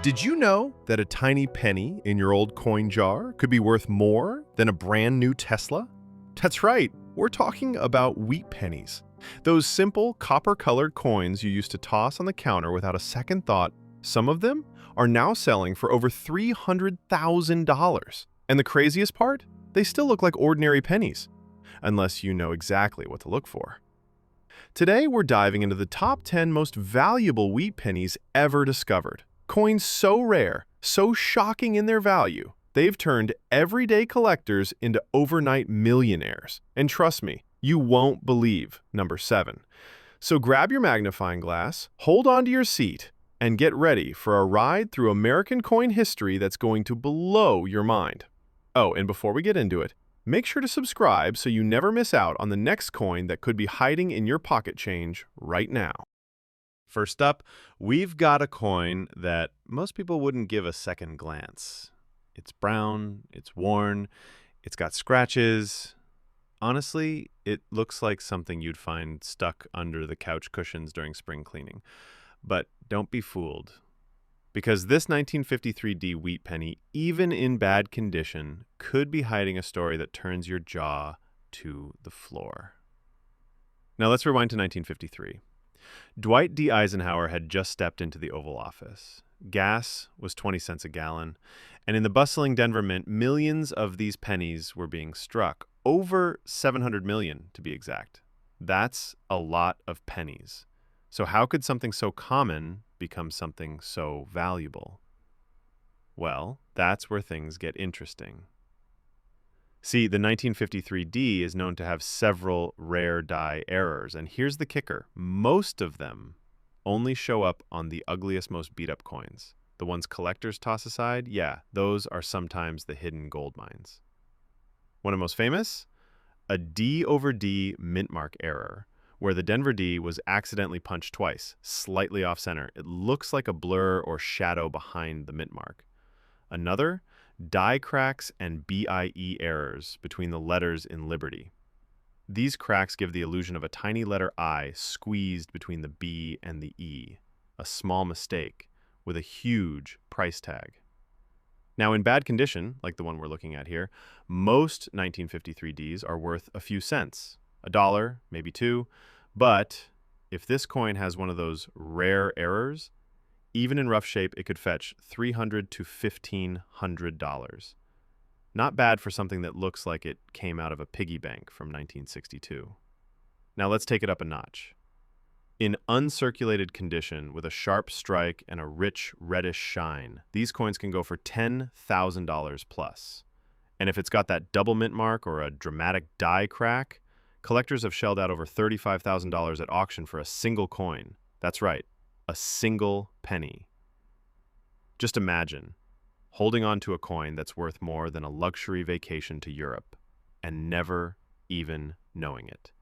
Did you know that a tiny penny in your old coin jar could be worth more than a brand new Tesla? That's right, we're talking about wheat pennies. Those simple copper-colored coins you used to toss on the counter without a second thought, some of them are now selling for over $300,000. And the craziest part? They still look like ordinary pennies, unless you know exactly what to look for. Today, we're diving into the top 10 most valuable wheat pennies ever discovered. Coins so rare, so shocking in their value, they've turned everyday collectors into overnight millionaires. And trust me, you won't believe number 7. So grab your magnifying glass, hold on to your seat, and get ready for a ride through American coin history that's going to blow your mind. Oh, and before we get into it, make sure to subscribe so you never miss out on the next coin that could be hiding in your pocket change right now. First up, we've got a coin that most people wouldn't give a second glance. It's brown, it's worn, it's got scratches. Honestly, it looks like something you'd find stuck under the couch cushions during spring cleaning. But don't be fooled, because this 1953D wheat penny, even in bad condition, could be hiding a story that turns your jaw to the floor. Now let's rewind to 1953. Dwight D. Eisenhower had just stepped into the Oval Office. Gas was 20 cents a gallon, and in the bustling Denver Mint, millions of these pennies were being struck. Over 700 million, to be exact. That's a lot of pennies. So how could something so common become something so valuable? Well, that's where things get interesting. See, the 1953D is known to have several rare die errors, and here's the kicker. Most of them only show up on the ugliest, most beat-up coins. The ones collectors toss aside, yeah, those are sometimes the hidden gold mines. One of the most famous? A D over D mint mark error, where the Denver D was accidentally punched twice, slightly off-center. It looks like a blur or shadow behind the mint mark. Another? Die cracks and BIE errors between the letters in Liberty. These cracks give the illusion of a tiny letter I squeezed between the B and the E, a small mistake with a huge price tag. Now, in bad condition, like the one we're looking at here, most 1953Ds are worth a few cents, $1, maybe $2, but if this coin has one of those rare errors, even in rough shape, it could fetch $300 to $1,500. Not bad for something that looks like it came out of a piggy bank from 1962. Now let's take it up a notch. In uncirculated condition, with a sharp strike and a rich reddish shine, these coins can go for $10,000 plus. And if it's got that double mint mark or a dramatic die crack, collectors have shelled out over $35,000 at auction for a single coin. That's right. A single penny. Just imagine holding on to a coin that's worth more than a luxury vacation to Europe and never even knowing it.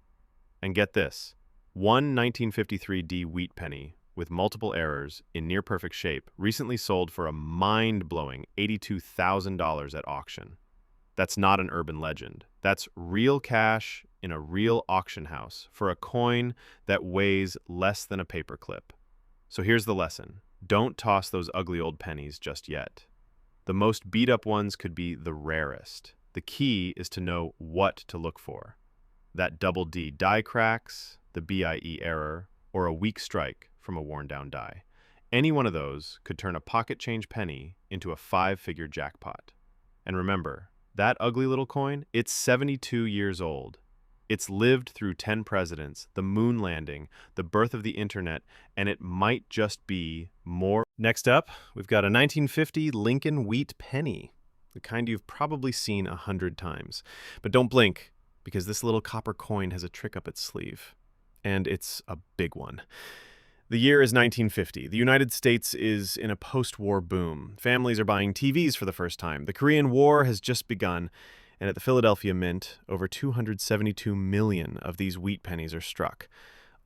And get this, one 1953D wheat penny with multiple errors in near-perfect shape recently sold for a mind-blowing $82,000 at auction. That's not an urban legend. That's real cash in a real auction house for a coin that weighs less than a paperclip. So here's the lesson. Don't toss those ugly old pennies just yet. The most beat-up ones could be the rarest. The key is to know what to look for. That double D die cracks, the BIE error, or a weak strike from a worn-down die. Any one of those could turn a pocket change penny into a 5-figure jackpot. And remember, that ugly little coin, it's 72 years old. It's lived through 10 presidents, the moon landing, the birth of the internet, and it might just be more. Next up, we've got a 1950 Lincoln wheat penny, the kind you've probably seen 100 times. But don't blink, because this little copper coin has a trick up its sleeve. And it's a big one. The year is 1950. The United States is in a post-war boom. Families are buying TVs for the first time. The Korean War has just begun. And at the Philadelphia Mint, over 272 million of these wheat pennies are struck,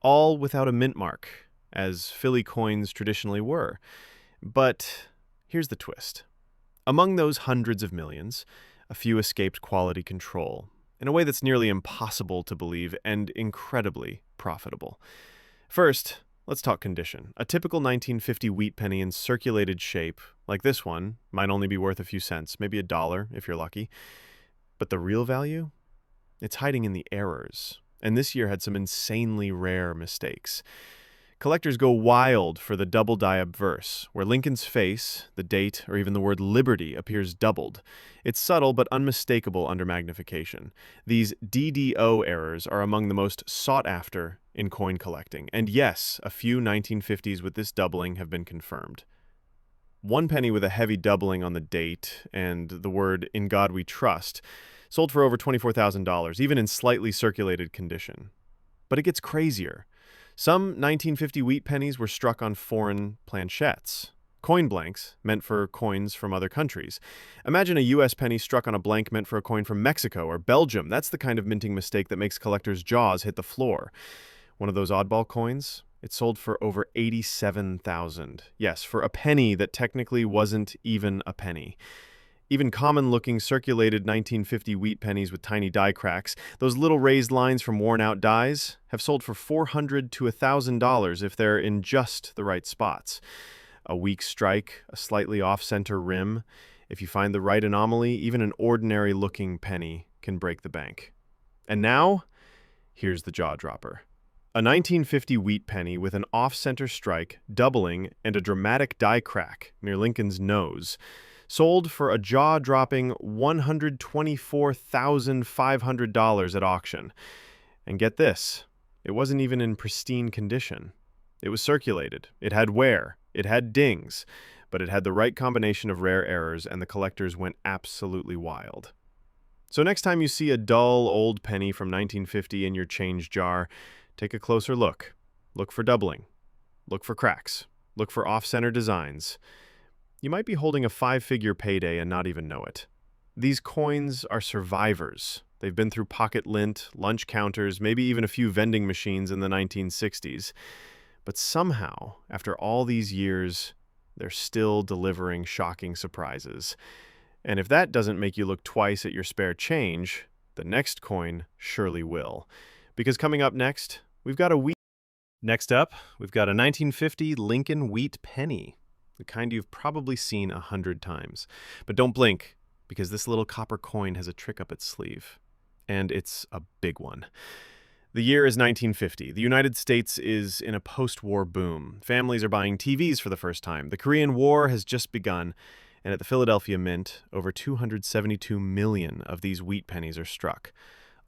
all without a mint mark, as Philly coins traditionally were. But here's the twist. Among those hundreds of millions, a few escaped quality control, in a way that's nearly impossible to believe and incredibly profitable. First, let's talk condition. A typical 1950 wheat penny in circulated shape, like this one, might only be worth a few cents, maybe $1 if you're lucky. But the real value? It's hiding in the errors. And this year had some insanely rare mistakes. Collectors go wild for the double die obverse, where Lincoln's face, the date, or even the word liberty appears doubled. It's subtle but unmistakable under magnification. These DDO errors are among the most sought after in coin collecting. And yes, a few 1950s with this doubling have been confirmed. One penny with a heavy doubling on the date and the word "In God We Trust" sold for over $24,000, even in slightly circulated condition. But it gets crazier. Some 1950 wheat pennies were struck on foreign planchettes, coin blanks meant for coins from other countries. Imagine a US penny struck on a blank meant for a coin from Mexico or Belgium. That's the kind of minting mistake that makes collectors' jaws hit the floor. One of those oddball coins, it sold for over $87,000. Yes, for a penny that technically wasn't even a penny. Even common-looking circulated 1950 wheat pennies with tiny die cracks, those little raised lines from worn-out dies, have sold for $400 to $1,000 if they're in just the right spots. A weak strike, a slightly off-center rim. If you find the right anomaly, even an ordinary-looking penny can break the bank. And now, here's the jaw-dropper. A 1950 wheat penny with an off-center strike, doubling, and a dramatic die crack near Lincoln's nose sold for a jaw-dropping $124,500 at auction. And get this, it wasn't even in pristine condition. It was circulated, it had wear, it had dings, but it had the right combination of rare errors, and the collectors went absolutely wild. So next time you see a dull old penny from 1950 in your change jar, take a closer look. Look for doubling. Look for cracks. Look for off-center designs. You might be holding a 5-figure payday and not even know it. These coins are survivors. They've been through pocket lint, lunch counters, maybe even a few vending machines in the 1960s. But somehow, after all these years, they're still delivering shocking surprises. And if that doesn't make you look twice at your spare change, the next coin surely will. Because coming up next, we've got a 1950 Lincoln Wheat Penny. The kind you've probably seen 100 times. But don't blink, because this little copper coin has a trick up its sleeve. And it's a big one. The year is 1950. The United States is in a post-war boom. Families are buying TVs for the first time. The Korean War has just begun. And at the Philadelphia Mint, over 272 million of these wheat pennies are struck.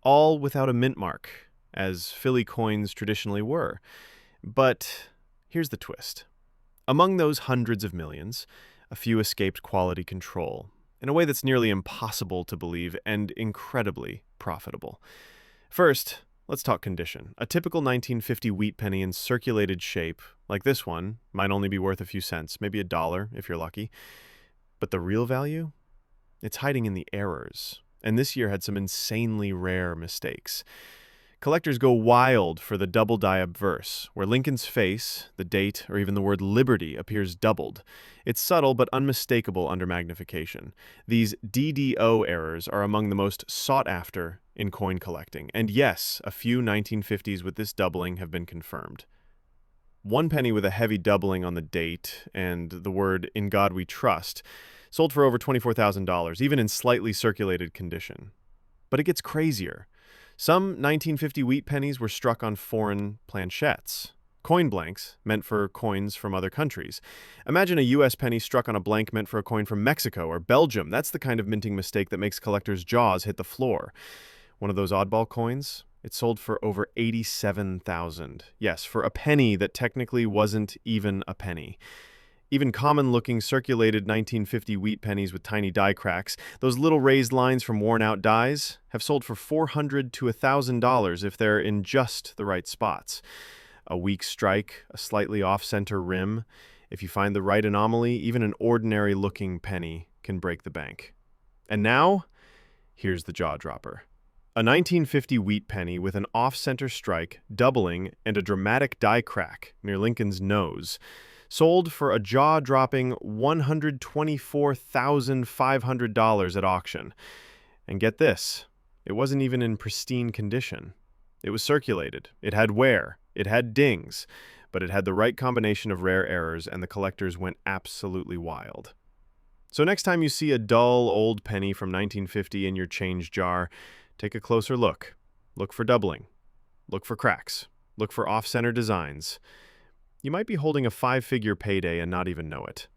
All without a mint mark, as Philly coins traditionally were. But here's the twist. Among those hundreds of millions, a few escaped quality control, in a way that's nearly impossible to believe and incredibly profitable. First, let's talk condition. A typical 1950 wheat penny in circulated shape, like this one, might only be worth a few cents, maybe $1 if you're lucky. But the real value? It's hiding in the errors. And this year had some insanely rare mistakes. Collectors go wild for the double die obverse, where Lincoln's face, the date, or even the word liberty appears doubled. It's subtle but unmistakable under magnification. These DDO errors are among the most sought after in coin collecting. And yes, a few 1950s with this doubling have been confirmed. One penny with a heavy doubling on the date and the word "In God We Trust" sold for over $24,000, even in slightly circulated condition. But it gets crazier. Some 1950 wheat pennies were struck on foreign planchettes, coin blanks meant for coins from other countries. Imagine a US penny struck on a blank meant for a coin from Mexico or Belgium. That's the kind of minting mistake that makes collectors' jaws hit the floor. One of those oddball coins, it sold for over $87,000. Yes, for a penny that technically wasn't even a penny. Even common-looking circulated 1950 wheat pennies with tiny die cracks, those little raised lines from worn-out dies, have sold for $400 to $1,000 if they're in just the right spots. A weak strike, a slightly off-center rim. If you find the right anomaly, even an ordinary-looking penny can break the bank. And now, here's the jaw-dropper. A 1950 wheat penny with an off-center strike, doubling, and a dramatic die crack near Lincoln's nose sold for a jaw-dropping $124,500 at auction. And get this, it wasn't even in pristine condition. It was circulated, it had wear, it had dings, but it had the right combination of rare errors, and the collectors went absolutely wild. So next time you see a dull old penny from 1950 in your change jar, take a closer look. Look for doubling. Look for cracks. Look for off-center designs. You might be holding a 5-figure payday and not even know it.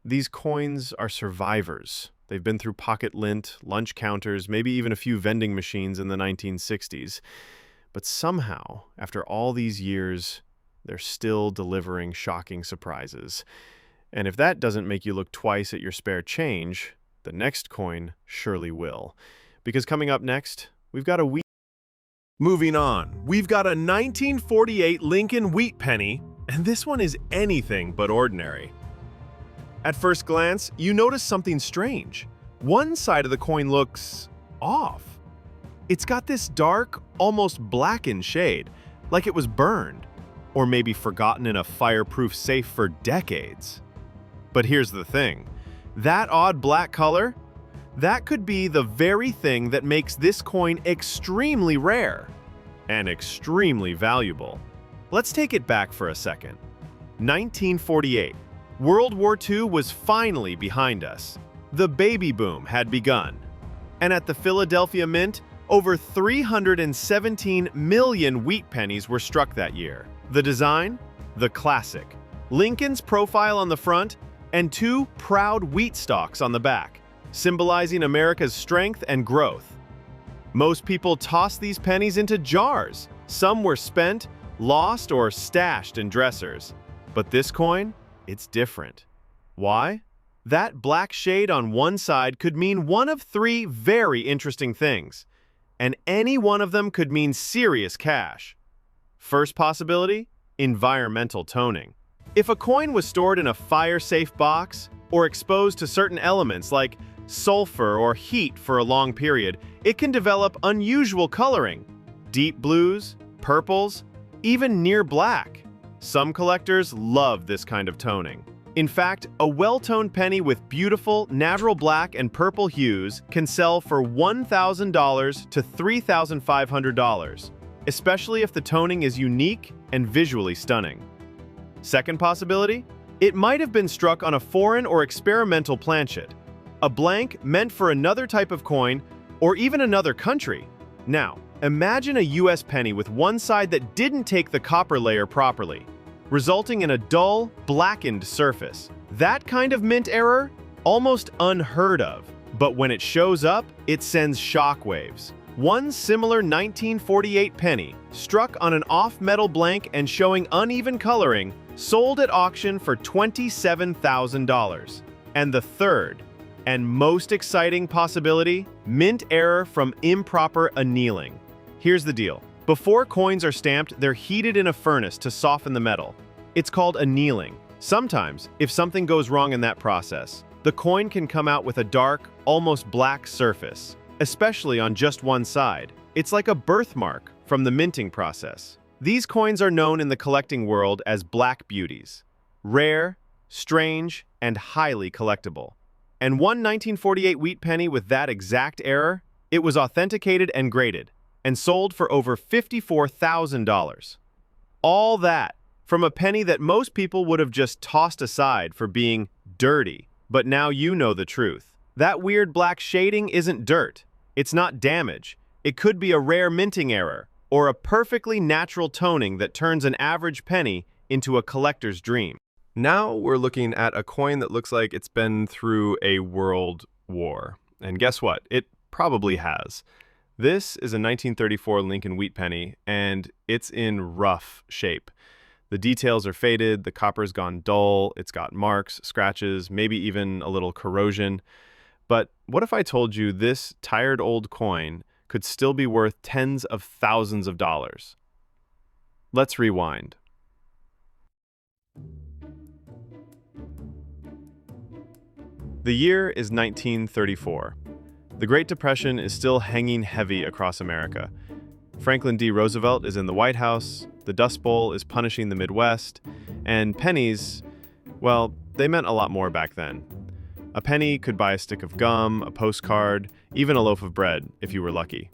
These coins are survivors. They've been through pocket lint, lunch counters, maybe even a few vending machines in the 1960s. But somehow, after all these years, they're still delivering shocking surprises. And if that doesn't make you look twice at your spare change, the next coin surely will. Because coming up next, we've got a wheat. Moving on, we've got a 1948 Lincoln Wheat Penny, and this one is anything but ordinary. At first glance, you notice something strange. One side of the coin looks off. It's got this dark, almost blackened shade, like it was burned, or maybe forgotten in a fireproof safe for decades. But here's the thing. That odd black color, that could be the very thing that makes this coin extremely rare and extremely valuable. Let's take it back for a second. 1948. World War II was finally behind us. The baby boom had begun. And at the Philadelphia Mint, over 317 million wheat pennies were struck that year. The design? The classic. Lincoln's profile on the front and 2 proud wheat stalks on the back, symbolizing America's strength and growth. Most people tossed these pennies into jars. Some were spent, lost, or stashed in dressers. But this coin? It's different. Why? That black shade on one side could mean one of 3 very interesting things, and any one of them could mean serious cash. First possibility? Environmental toning. If a coin was stored in a fire-safe box or exposed to certain elements like sulfur or heat for a long period, it can develop unusual coloring. Deep blues, purples, even near black. Some collectors love this kind of toning. In fact, a well-toned penny with beautiful, natural black and purple hues can sell for $1,000 to $3,500, especially if the toning is unique and visually stunning. Second possibility? It might have been struck on a foreign or experimental planchet, a blank meant for another type of coin or even another country. Now, imagine a US penny with one side that didn't take the copper layer properly, resulting in a dull, blackened surface. That kind of mint error? Almost unheard of, but when it shows up, it sends shockwaves. One similar 1948 penny, struck on an off-metal blank and showing uneven coloring, sold at auction for $27,000. And the third, and most exciting possibility, mint error from improper annealing. Here's the deal. Before coins are stamped, they're heated in a furnace to soften the metal. It's called annealing. Sometimes, if something goes wrong in that process, the coin can come out with a dark, almost black surface, especially on just one side. It's like a birthmark from the minting process. These coins are known in the collecting world as black beauties. Rare, strange, and highly collectible. And one 1948 wheat penny with that exact error, it was authenticated and graded, and sold for over $54,000. All that from a penny that most people would have just tossed aside for being dirty. But now you know the truth. That weird black shading isn't dirt. It's not damage. It could be a rare minting error, or a perfectly natural toning that turns an average penny into a collector's dream. Now we're looking at a coin that looks like it's been through a world war. And guess what? It probably has. This is a 1934 Lincoln Wheat Penny, and it's in rough shape. The details are faded, the copper's gone dull, it's got marks, scratches, maybe even a little corrosion. But what if I told you this tired old coin could still be worth tens of thousands of dollars? Let's rewind. The year is 1934. The Great Depression is still hanging heavy across America. Franklin D. Roosevelt is in the White House, the Dust Bowl is punishing the Midwest, and pennies, well, they meant a lot more back then. A penny could buy a stick of gum, a postcard, even a loaf of bread, if you were lucky.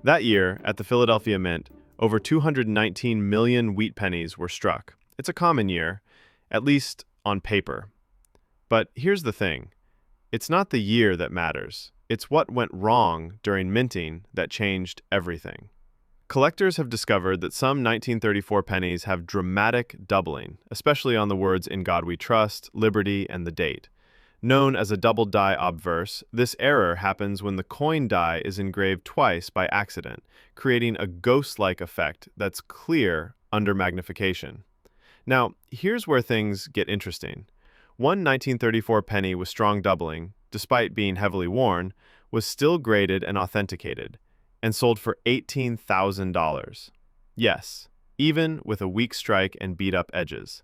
That year, at the Philadelphia Mint, over 219 million wheat pennies were struck, It's a common year, at least on paper. But here's the thing. It's not the year that matters. It's what went wrong during minting that changed everything. Collectors have discovered that some 1934 pennies have dramatic doubling, especially on the words "In God We Trust," "Liberty," and the date. Known as a double die obverse, this error happens when the coin die is engraved twice by accident, creating a ghost-like effect that's clear under magnification. Now, here's where things get interesting. One 1934 penny with strong doubling, despite being heavily worn, was still graded and authenticated, and sold for $18,000. Yes, even with a weak strike and beat-up edges.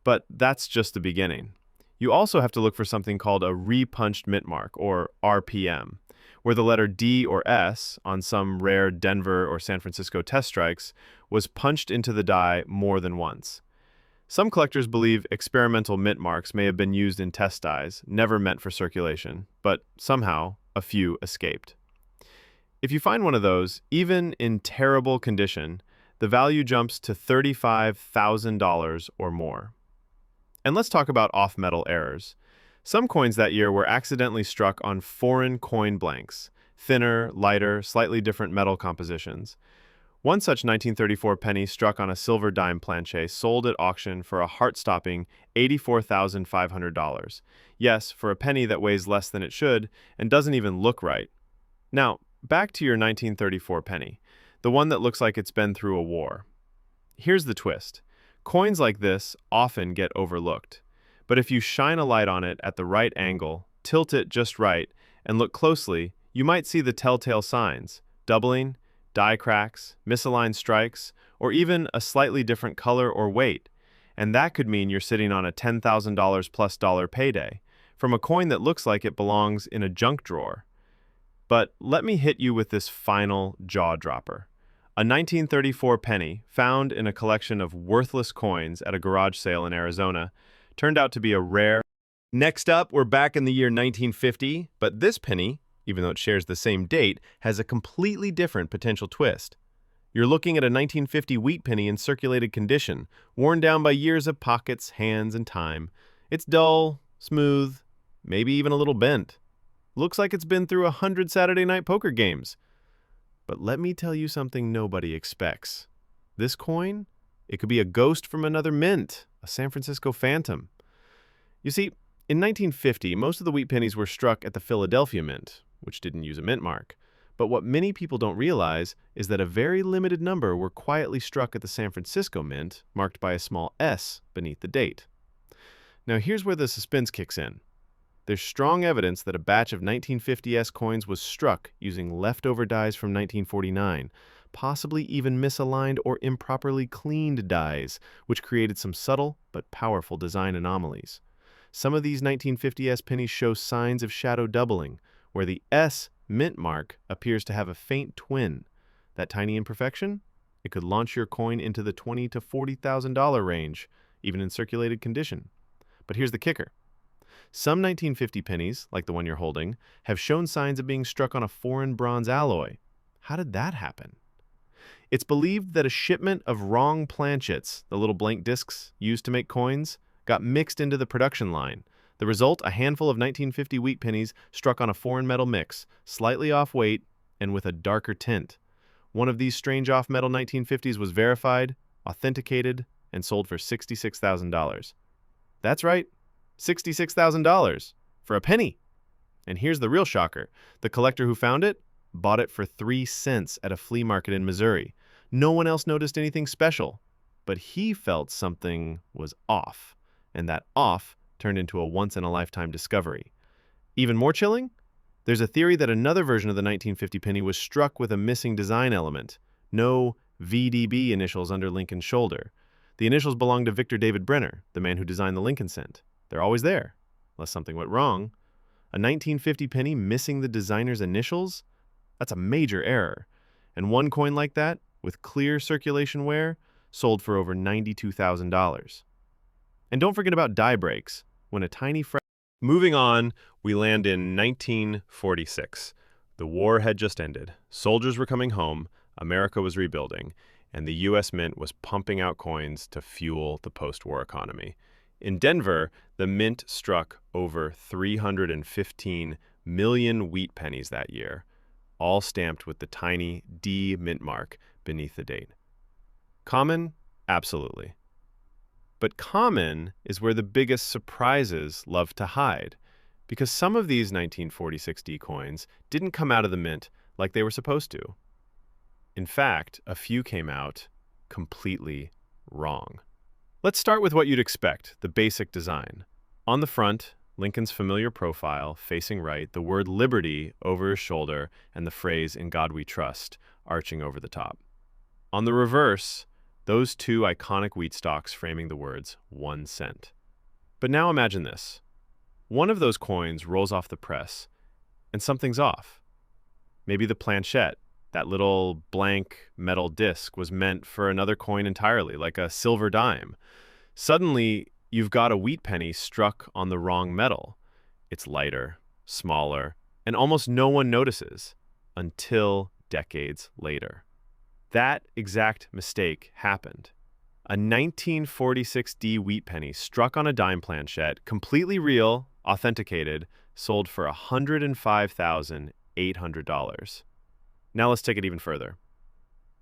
But that's just the beginning. You also have to look for something called a repunched mint mark, or RPM, where the letter D or S on some rare Denver or San Francisco test strikes was punched into the die more than once. Some collectors believe experimental mint marks may have been used in test dies, never meant for circulation, but somehow a few escaped. If you find one of those, even in terrible condition, the value jumps to $35,000 or more. And let's talk about off-metal errors. Some coins that year were accidentally struck on foreign coin blanks, thinner, lighter, slightly different metal compositions. One such 1934 penny struck on a silver dime planche sold at auction for a heart-stopping $84,500. Yes, for a penny that weighs less than it should and doesn't even look right. Now, back to your 1934 penny, the one that looks like it's been through a war. Here's the twist. Coins like this often get overlooked. But if you shine a light on it at the right angle, tilt it just right, and look closely, you might see the telltale signs: doubling, die cracks, misaligned strikes, or even a slightly different color or weight. And that could mean you're sitting on a $10,000 plus dollar payday from a coin that looks like it belongs in a junk drawer. But let me hit you with this final jaw-dropper. A 1934 penny, found in a collection of worthless coins at a garage sale in Arizona, turned out to be a rare. Next up, we're back in the year 1950, but this penny, even though it shares the same date, has a completely different potential twist. You're looking at a 1950 wheat penny in circulated condition, worn down by years of pockets, hands, and time. It's dull, smooth, maybe even a little bent. Looks like it's been through 100 Saturday night poker games. But let me tell you something nobody expects. This coin, it could be a ghost from another mint, a San Francisco phantom. You see, in 1950, most of the wheat pennies were struck at the Philadelphia Mint, which didn't use a mint mark. But what many people don't realize is that a very limited number were quietly struck at the San Francisco Mint, marked by a small S beneath the date. Now here's where the suspense kicks in. There's strong evidence that a batch of 1950s coins was struck using leftover dies from 1949, possibly even misaligned or improperly cleaned dies, which created some subtle but powerful design anomalies. Some of these 1950s pennies show signs of shadow doubling, where the S mint mark appears to have a faint twin. That tiny imperfection? It could launch your coin into the $20,000 to $40,000 range, even in circulated condition. But here's the kicker. Some 1950 pennies, like the one you're holding, have shown signs of being struck on a foreign bronze alloy. How did that happen? It's believed that a shipment of wrong planchets, the little blank discs used to make coins, got mixed into the production line. The result, a handful of 1950 wheat pennies struck on a foreign metal mix, slightly off weight and with a darker tint. One of these strange off-metal 1950s was verified, authenticated, and sold for $66,000. That's right, $66,000 for a penny. And here's the real shocker. The collector who found it bought it for 3 cents at a flea market in Missouri. No one else noticed anything special, but he felt something was off, and that off turned into a once-in-a-lifetime discovery. Even more chilling? There's a theory that another version of the 1950 penny was struck with a missing design element. No VDB initials under Lincoln's shoulder. The initials belong to Victor David Brenner, the man who designed the Lincoln cent. They're always there, unless something went wrong. A 1950 penny missing the designer's initials? That's a major error. And one coin like that, with clear circulation wear, sold for over $92,000. And don't forget about die breaks. When a tiny Moving on, we land in 1946. The war had just ended. Soldiers were coming home. America was rebuilding. and the U.S. Mint was pumping out coins to fuel the post-war economy. In Denver, the Mint struck over 315 million wheat pennies that year, all stamped with the tiny D mint mark beneath the date. Common? Absolutely. But common is where the biggest surprises love to hide, because some of these 1946 D coins didn't come out of the mint like they were supposed to. In fact, a few came out completely wrong. Let's start with what you'd expect, the basic design. On the front, Lincoln's familiar profile, facing right, the word liberty over his shoulder, and the phrase "In God We Trust" arching over the top. On the reverse, those two iconic wheat stalks framing the words 1 cent. But now imagine this. One of those coins rolls off the press, and something's off. Maybe the planchette, that little blank metal disc, was meant for another coin entirely, like a silver dime. Suddenly, you've got a wheat penny struck on the wrong metal. It's lighter, smaller, and almost no one notices until decades later. That exact mistake happened. A 1946 D wheat penny struck on a dime planchette, completely real, authenticated, sold for $105,800. Now let's take it even further.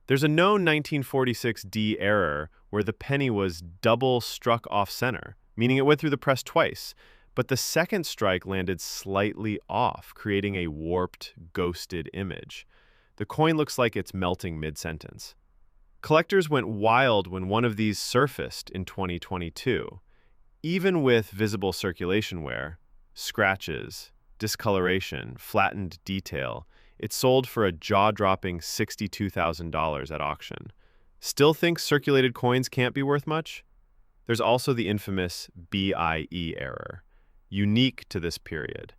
There's a known 1946 D error where the penny was double struck off center, meaning it went through the press twice, but the second strike landed slightly off, creating a warped, ghosted image. The coin looks like it's melting mid-sentence. Collectors went wild when one of these surfaced in 2022. Even with visible circulation wear, scratches, discoloration, flattened detail, it sold for a jaw-dropping $62,000 at auction. Still think circulated coins can't be worth much? There's also the infamous BIE error, unique to this period.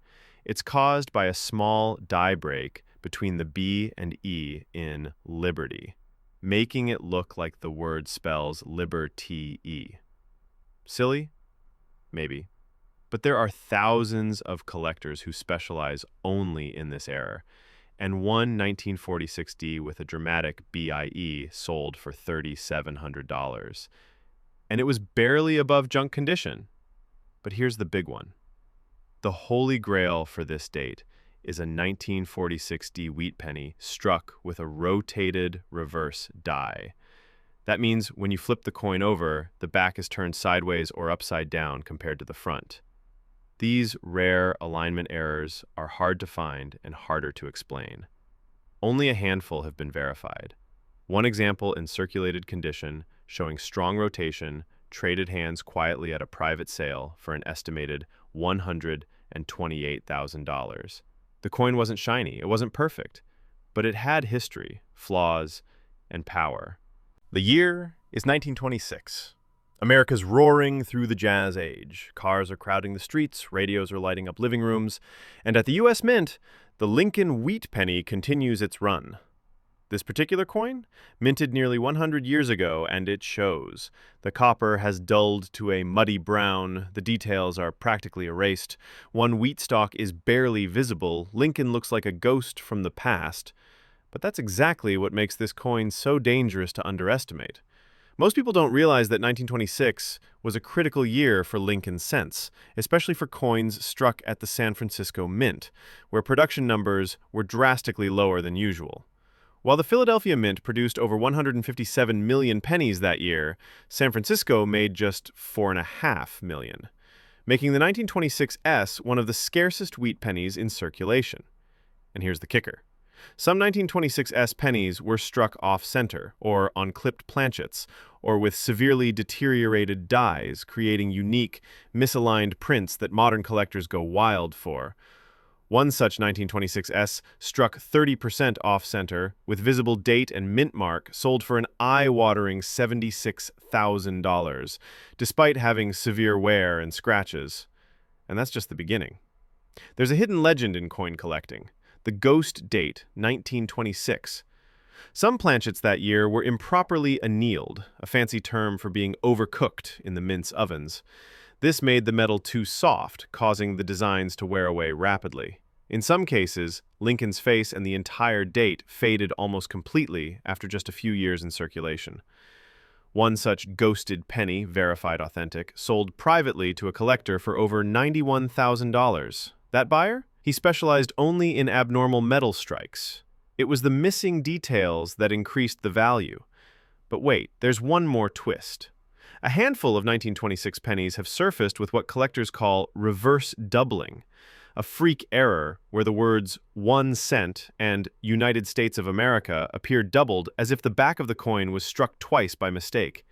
It's caused by a small die break between the B and E in liberty, making it look like the word spells liberty. Silly? Maybe. But there are thousands of collectors who specialize only in this error, and one 1946 D with a dramatic BIE sold for $3,700. And it was barely above junk condition. But here's the big one. The holy grail for this date is a 1946 D wheat penny struck with a rotated reverse die. That means when you flip the coin over, the back is turned sideways or upside down compared to the front. These rare alignment errors are hard to find and harder to explain. Only a handful have been verified. One example in circulated condition showing strong rotation traded hands quietly at a private sale for an estimated $128,000. The coin wasn't shiny, it wasn't perfect, but it had history, flaws, and power. The year is 1926. America's roaring through the jazz age. Cars are crowding the streets, radios are lighting up living rooms, and at the U.S. Mint, the Lincoln Wheat Penny continues its run. This particular coin, minted nearly 100 years ago, and it shows. The copper has dulled to a muddy brown, the details are practically erased. One wheat stalk is barely visible. Lincoln looks like a ghost from the past. But that's exactly what makes this coin so dangerous to underestimate. Most people don't realize that 1926 was a critical year for Lincoln cents, especially for coins struck at the San Francisco Mint, where production numbers were drastically lower than usual. While the Philadelphia Mint produced over 157 million pennies that year, San Francisco made just 4.5 million, making the 1926 S one of the scarcest wheat pennies in circulation. And here's the kicker. Some 1926 S pennies were struck off-center, or on clipped planchets, or with severely deteriorated dies, creating unique, misaligned prints that modern collectors go wild for. One such 1926 S struck 30% off-center, with visible date and mint mark, sold for an eye-watering $76,000, despite having severe wear and scratches. And that's just the beginning. There's a hidden legend in coin collecting. The ghost date, 1926. Some planchets that year were improperly annealed, a fancy term for being overcooked in the mint's ovens. This made the metal too soft, causing the designs to wear away rapidly. In some cases, Lincoln's face and the entire date faded almost completely after just a few years in circulation. One such ghosted penny, verified authentic, sold privately to a collector for over $91,000. That buyer? He specialized only in abnormal metal strikes. It was the missing details that increased the value. But wait, there's one more twist. A handful of 1926 pennies have surfaced with what collectors call reverse doubling, a freak error where the words 1 cent and United States of America appear doubled as if the back of the coin was struck twice by mistake.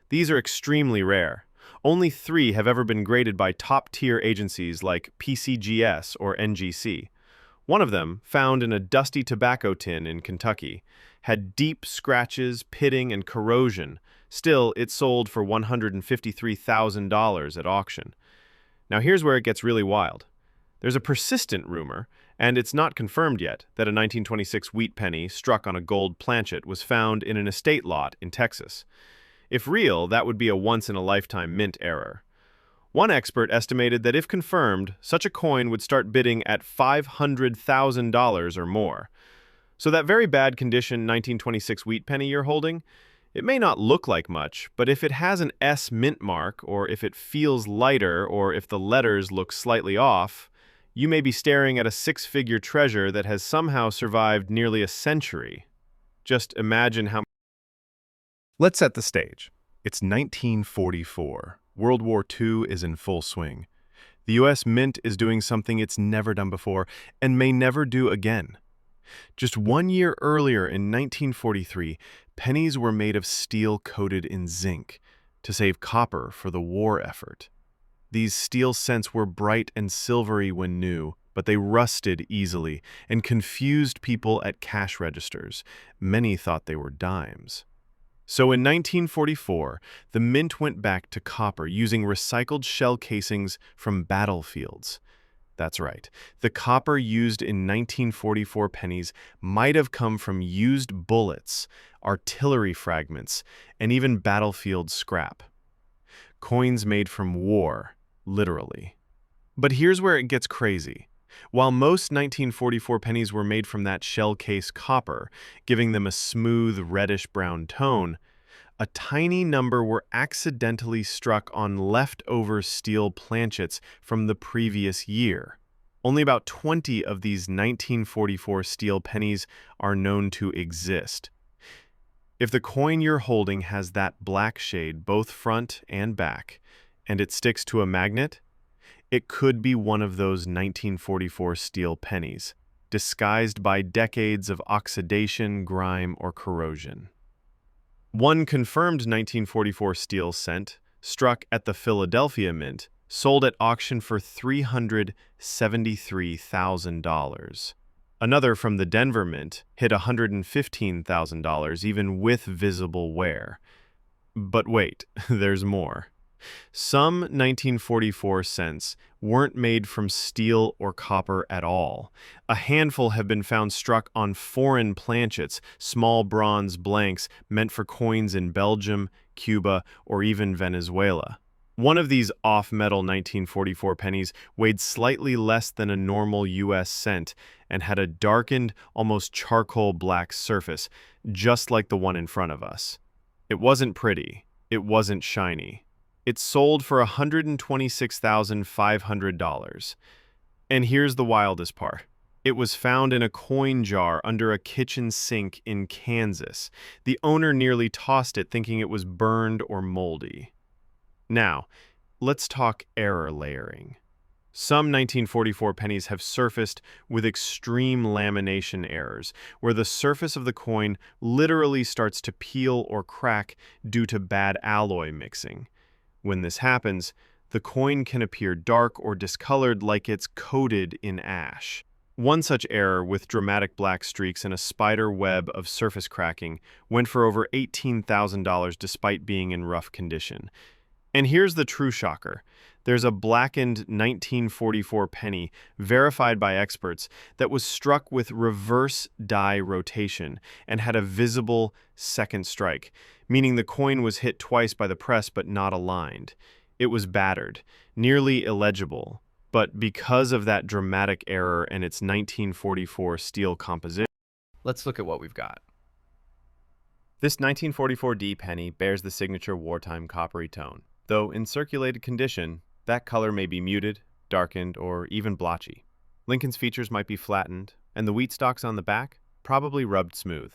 These are extremely rare. Only 3 have ever been graded by top-tier agencies like PCGS or NGC. One of them, found in a dusty tobacco tin in Kentucky, had deep scratches, pitting, and corrosion. Still, it sold for $153,000 at auction. Now here's where it gets really wild. There's a persistent rumor, and it's not confirmed yet, that a 1926 wheat penny struck on a gold planchet was found in an estate lot in Texas. If real, that would be a once-in-a-lifetime mint error. One expert estimated that if confirmed, such a coin would start bidding at $500,000 or more. So that very bad condition 1926 wheat penny you're holding, it may not look like much, but if it has an S mint mark, or if it feels lighter, or if the letters look slightly off, you may be staring at a 6-figure treasure that has somehow survived nearly a century. Just imagine how... Let's set the stage. It's 1944. World War II is in full swing. The U.S. Mint is doing something it's never done before and may never do again. Just 1 year earlier in 1943, pennies were made of steel coated in zinc to save copper for the war effort. These steel cents were bright and silvery when new, but they rusted easily and confused people at cash registers. Many thought they were dimes. So in 1944, the mint went back to copper using recycled shell casings from battlefields. That's right, the copper used in 1944 pennies might have come from used bullets, artillery fragments, and even battlefield scrap. Coins made from war, literally. But here's where it gets crazy. While most 1944 pennies were made from that shell-case copper, giving them a smooth reddish-brown tone, a tiny number were accidentally struck on leftover steel planchets from the previous year. Only about 20 of these 1944 steel pennies are known to exist. If the coin you're holding has that black shade both front and back, and it sticks to a magnet, it could be one of those 1944 steel pennies, disguised by decades of oxidation, grime, or corrosion. One confirmed 1944 steel cent, struck at the Philadelphia Mint, sold at auction for $373,000. Another from the Denver Mint hit $115,000 even with visible wear. But wait, there's more. Some 1944 cents weren't made from steel or copper at all. A handful have been found struck on foreign planchets, small bronze blanks meant for coins in Belgium, Cuba, or even Venezuela. One of these off-metal 1944 pennies weighed slightly less than a normal U.S. cent and had a darkened, almost charcoal black surface, just like the one in front of us. It wasn't pretty. It wasn't shiny. It sold for $126,500. And here's the wildest part. It was found in a coin jar under a kitchen sink in Kansas. The owner nearly tossed it, thinking it was burned or moldy. Now, let's talk error layering. Some 1944 pennies have surfaced with extreme lamination errors, where the surface of the coin literally starts to peel or crack due to bad alloy mixing. When this happens, the coin can appear dark or discolored like it's coated in ash. One such error with dramatic black streaks and a spider web of surface cracking went for over $18,000 despite being in rough condition. And here's the true shocker. There's a blackened 1944 penny, verified by experts, that was struck with reverse die rotation and had a visible second strike, meaning the coin was hit twice by the press but not aligned. It was battered, nearly illegible, But because of that dramatic error and its 1944 steel composition, Let's look at what we've got. this 1944D penny bears the signature wartime coppery tone, though in circulated condition, that color may be muted, darkened, or even blotchy. Lincoln's features might be flattened, and the wheat stalks on the back probably rubbed smooth.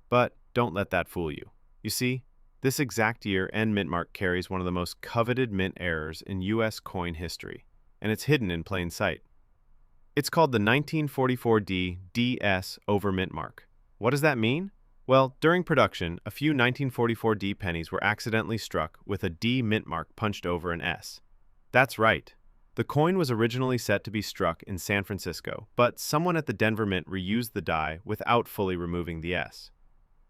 But don't let that fool you. You see, this exact year and mint mark carries one of the most coveted mint errors in U.S. coin history, and it's hidden in plain sight. It's called the 1944D DS over mint mark. What does that mean? Well, during production, a few 1944D pennies were accidentally struck with a D mint mark punched over an S. That's right. The coin was originally set to be struck in San Francisco, but someone at the Denver Mint reused the die without fully removing the S.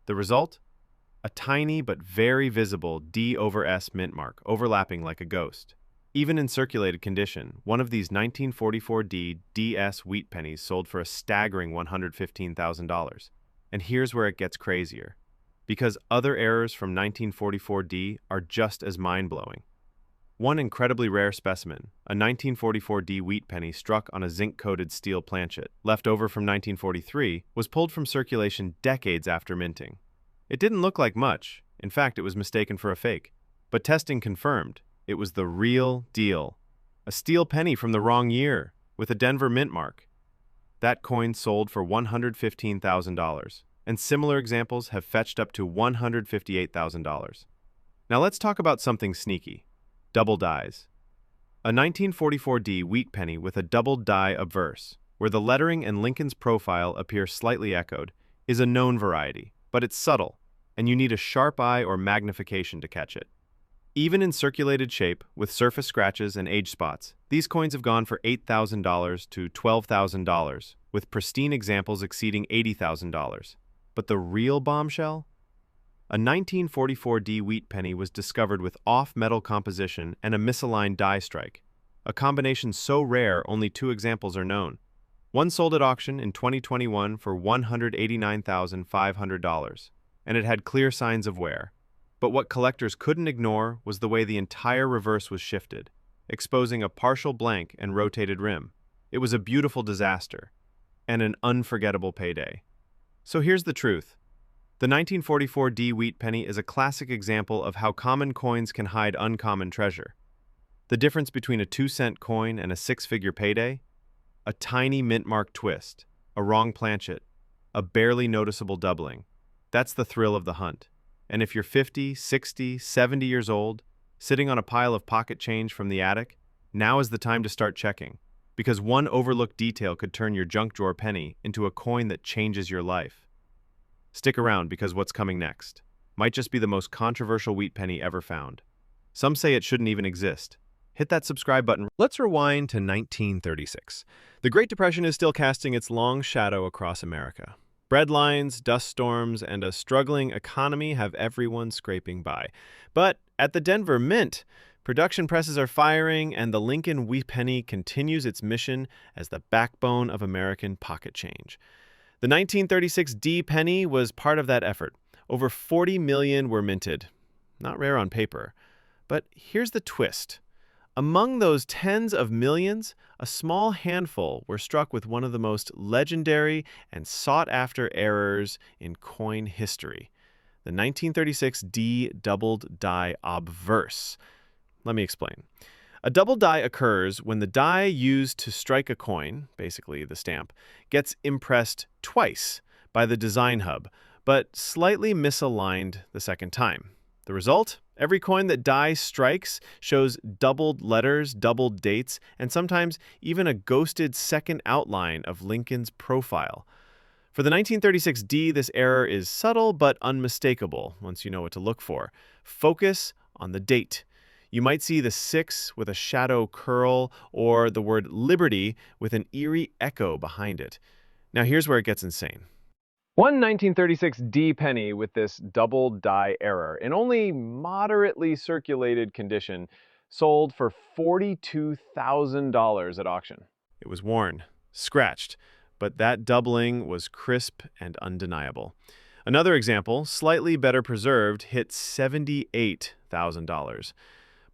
The result? A tiny but very visible D over S mint mark overlapping like a ghost. Even in circulated condition, one of these 1944D DS wheat pennies sold for a staggering $115,000. And here's where it gets crazier. Because other errors from 1944D are just as mind-blowing. One incredibly rare specimen, a 1944D wheat penny struck on a zinc-coated steel planchet, left over from 1943, was pulled from circulation decades after minting. It didn't look like much. In fact, it was mistaken for a fake. But testing confirmed it was the real deal. A steel penny from the wrong year, with a Denver mint mark. That coin sold for $115,000, and similar examples have fetched up to $158,000. Now let's talk about something sneaky. Double dies. A 1944D wheat penny with a doubled die obverse, where the lettering and Lincoln's profile appear slightly echoed, is a known variety, but it's subtle, and you need a sharp eye or magnification to catch it. Even in circulated shape, with surface scratches and age spots, these coins have gone for $8,000 to $12,000, with pristine examples exceeding $80,000. But the real bombshell? A 1944D wheat penny was discovered with off-metal composition and a misaligned die strike, a combination so rare only two examples are known. One sold at auction in 2021 for $189,500, and it had clear signs of wear. But what collectors couldn't ignore was the way the entire reverse was shifted, exposing a partial blank and rotated rim. It was a beautiful disaster, and an unforgettable payday. So here's the truth. The 1944D wheat penny is a classic example of how common coins can hide uncommon treasure. The difference between a 2-cent coin and a six-figure payday? A tiny mint mark twist, a wrong planchet, a barely noticeable doubling. That's the thrill of the hunt. And if you're 50, 60, 70 years old, sitting on a pile of pocket change from the attic, now is the time to start checking. Because one overlooked detail could turn your junk drawer penny into a coin that changes your life. Stick around because what's coming next might just be the most controversial wheat penny ever found. Some say it shouldn't even exist. Hit that subscribe button. Let's rewind to 1936. The Great Depression is still casting its long shadow across America. Breadlines, dust storms, and a struggling economy have everyone scraping by. But at the Denver Mint, production presses are firing, and the Lincoln Wheat Penny continues its mission as the backbone of American pocket change. The 1936 D penny was part of that effort. Over 40 million were minted. Not rare on paper. But here's the twist. Among those tens of millions, a small handful were struck with one of the most legendary and sought-after errors in coin history, the 1936 D doubled die obverse. Let me explain. A double die occurs when the die used to strike a coin, basically the stamp, gets impressed twice by the design hub, but slightly misaligned the second time. The result? Every coin that die strikes shows doubled letters, doubled dates, and sometimes even a ghosted second outline of Lincoln's profile. For the 1936 D, this error is subtle but unmistakable once you know what to look for. Focus on the date. You might see the 6 with a shadow curl or the word Liberty with an eerie echo behind it. Now here's where it gets insane. One 1936 D penny with this double die error, in only moderately circulated condition, sold for $42,000 at auction. It was worn, scratched, but that doubling was crisp and undeniable. Another example, slightly better preserved, hit $78,000.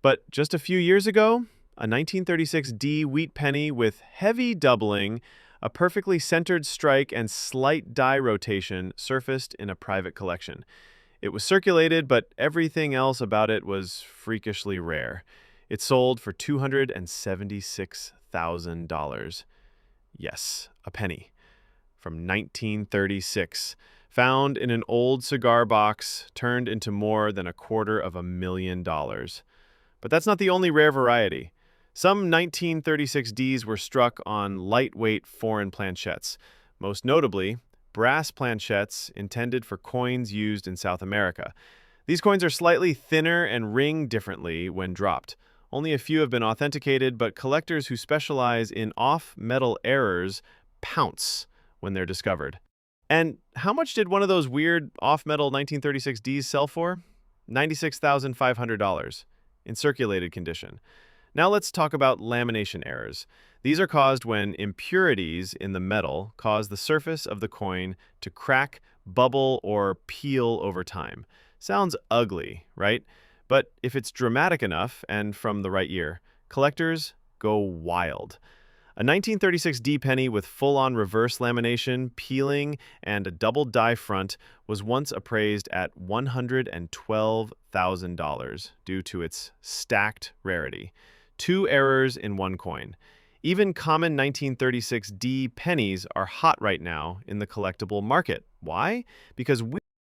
But just a few years ago, A 1936D wheat penny with heavy doubling, a perfectly centered strike, and slight die rotation surfaced in a private collection. It was circulated, but everything else about it was freakishly rare. It sold for $276,000. Yes, a penny. From 1936. Found in an old cigar box, turned into more than $250,000. But that's not the only rare variety. Some 1936Ds were struck on lightweight foreign planchettes, most notably brass planchettes intended for coins used in South America. These coins are slightly thinner and ring differently when dropped. Only a few have been authenticated, but collectors who specialize in off-metal errors pounce when they're discovered. And how much did one of those weird off-metal 1936Ds sell for? $96,500 in circulated condition. Now let's talk about lamination errors. These are caused when impurities in the metal cause the surface of the coin to crack, bubble, or peel over time. Sounds ugly, right? But if it's dramatic enough and from the right year, collectors go wild. A 1936D penny with full-on reverse lamination, peeling, and a double die front was once appraised at $112,000 due to its stacked rarity. 2 errors in one coin. Even common 1936D pennies are hot right now in the collectible market. Why? Because